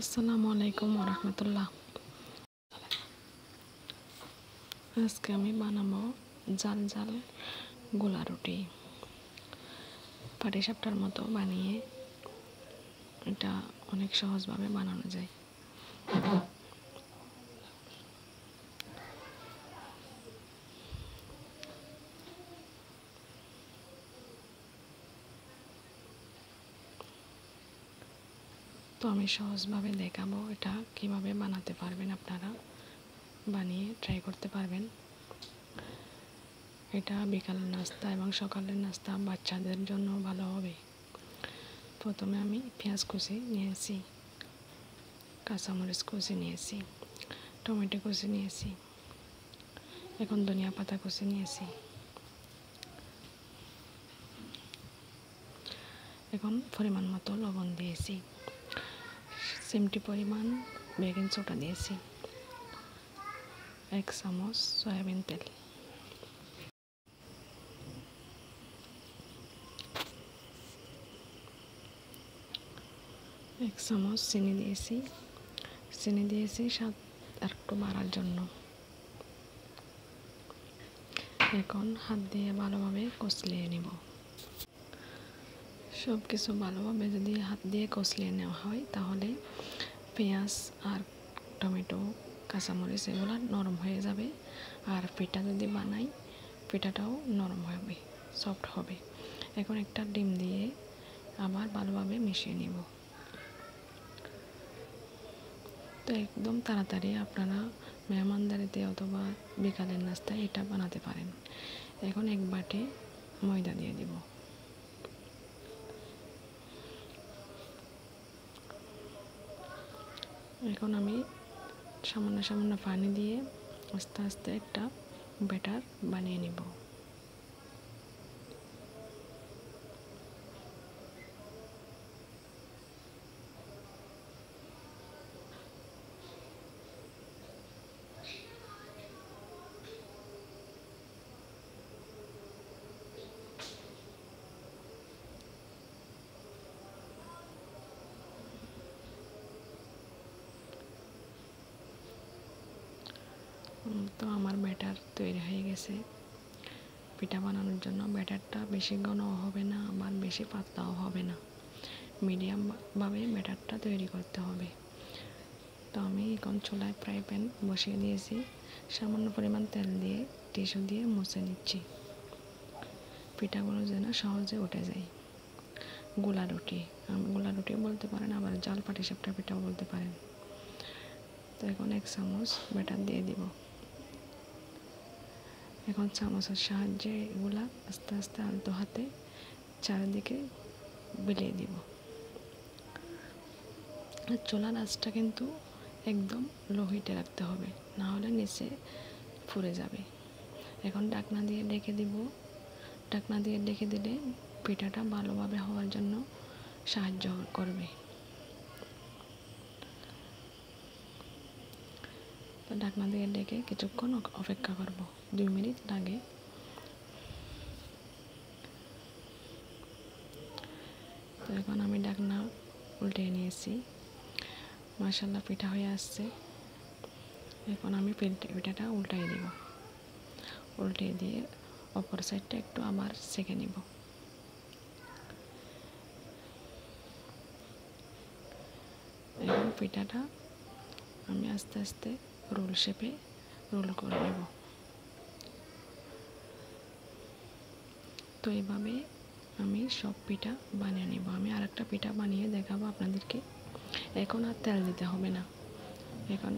আসসালামু আলাইকুম ওরহমতুল্লাহ। আজকে আমি বানাবো জাল জাল গোলা রুটি। পাটিসাপটার মতো বানিয়ে এটা অনেক সহজভাবে বানানো যায়। তো আমি সহজভাবে দেখাবো এটা কিভাবে বানাতে পারবেন, আপনারা বানিয়ে ট্রাই করতে পারবেন। এটা বিকালের নাস্তা এবং সকালের নাস্তা বাচ্চাদের জন্য ভালো হবে। প্রথমে আমি পেঁয়াজ কুচি নিয়েছি, কাঁচামরিচ কুচি নিয়েছি, টমেটো কুচি নিয়েছি, এখন ধনিয়া পাতা কুচি নিয়েছি। এখন পরিমাণ মতো লবণ দিয়েছি, চিমটি পরিমাণ বেকিং সোডা দিয়েছি, 1 চামচ সয়াবিন তেল, 1 চামচ চিনি দিয়েছি স্বাদ একটু বাড়ার জন্য। এখন হাত দিয়ে ভালোভাবে কষলিয়ে নেব। সব কিছু ভালোভাবে যদি হাত দিয়ে কষলিয়ে নেওয়া হয় তাহলে পেঁয়াজ আর টমেটো কাঁচামরিচ এগুলো নরম হয়ে যাবে, আর পিঠা যদি বানাই পিঠাটাও নরম হবে, সফট হবে। এখন একটা ডিম দিয়ে আবার ভালোভাবে মিশিয়ে নেব। তো একদম তাড়াতাড়ি আপনারা মেহমানদারিতে অথবা বিকালের নাস্তায় এটা বানাতে পারেন। এখন এক বাটি ময়দা দিয়ে দিব। এখন আমি সামান্য সামান্য পানি দিয়ে আস্তে আস্তে একটা ব্যাটার বানিয়ে নেব। তো আমার ব্যাটার তৈরি হয়ে গেছে। পিঠা বানানোর জন্য ব্যাটারটা বেশি ঘনও হবে না, আবার বেশি পাতলাও হবে না, মিডিয়ামভাবে ব্যাটারটা তৈরি করতে হবে। তো আমি এখন চুলায় ফ্রাই প্যান বসিয়ে দিয়েছি, সামান্য পরিমাণ তেল দিয়ে টিস্যু দিয়ে মুছে নিচ্ছি, পিঠাগুলো যেন সহজে উঠে যায়। গোলা রুটি বলতে পারেন, আবার জাল পাটিসাপটা পিঠাও বলতে পারেন। তো এখন 1 চামচ ব্যাটার দিয়ে দিব। এখন চামচের সাহায্যে এগুলা আস্তে আস্তে আলতো হাতে চারিদিকে বিলিয়ে দিব। আর চুলার আঁচটা কিন্তু একদম লো হিটে রাখতে হবে, না হলে নিচে পুড়ে যাবে। এখন ঢাকনা দিয়ে ঢেকে দিব। ঢাকনা দিয়ে ঢেকে দিলে পিঠাটা ভালোভাবে হওয়ার জন্য সাহায্য করবে। তো ঢাকনা দিয়ে ঢেকে কিছুক্ষণ অপেক্ষা করব, 2 মিনিট লাগে। তো এখন আমি ঢাকনা উল্টে নিয়েছি, মাশাআল্লাহ পিঠা হয়ে আসছে। এখন আমি পিঠাটা উল্টাই দিব, উল্টে দিয়ে অপর সাইডটা একটু আবার সেঁকে নিব। এখন পিঠাটা আমি আস্তে আস্তে রোল শেপে রোল করে নেব। তো এইভাবে আমি সব পিঠা বানিয়ে নেব। আমি আরেকটা পিঠা বানিয়ে দেখাবো আপনাদেরকে। এখন আর তেল দিতে হবে না। এখন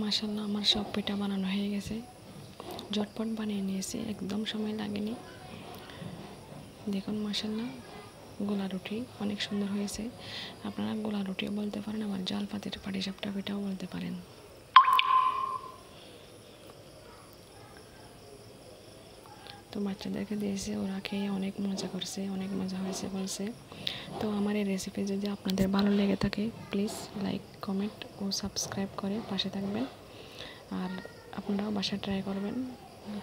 মাশাআল্লাহ আমার সব পিঠা বানানো হয়ে গেছে, ঝটপট বানিয়ে নিয়েছি, একদম সময় লাগেনি। দেখুন মাশাআল্লাহ গোলা রুটি অনেক সুন্দর হয়েছে। আপনারা গোলা রুটিও বলতে পারেন, আবার জাল পাতির পাটিসাপটা পিঠাও বলতে পারেন। তো বাচ্চাদেরকে দিয়েছে, ওরা খেয়ে অনেক মজা করছে, অনেক মজা হয়েছে বলছে। তো আমার এই রেসিপি যদি আপনাদের ভালো লেগে থাকে প্লিজ লাইক, কমেন্ট ও সাবস্ক্রাইব করে পাশে থাকবেন। আর আপনারাও বাসায় ট্রাই করবেন,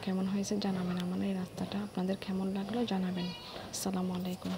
কেমন হয়েছে জানাবেন। আমার এই রাস্তাটা আপনাদের কেমন লাগলো জানাবেন। আসসালামু আলাইকুম।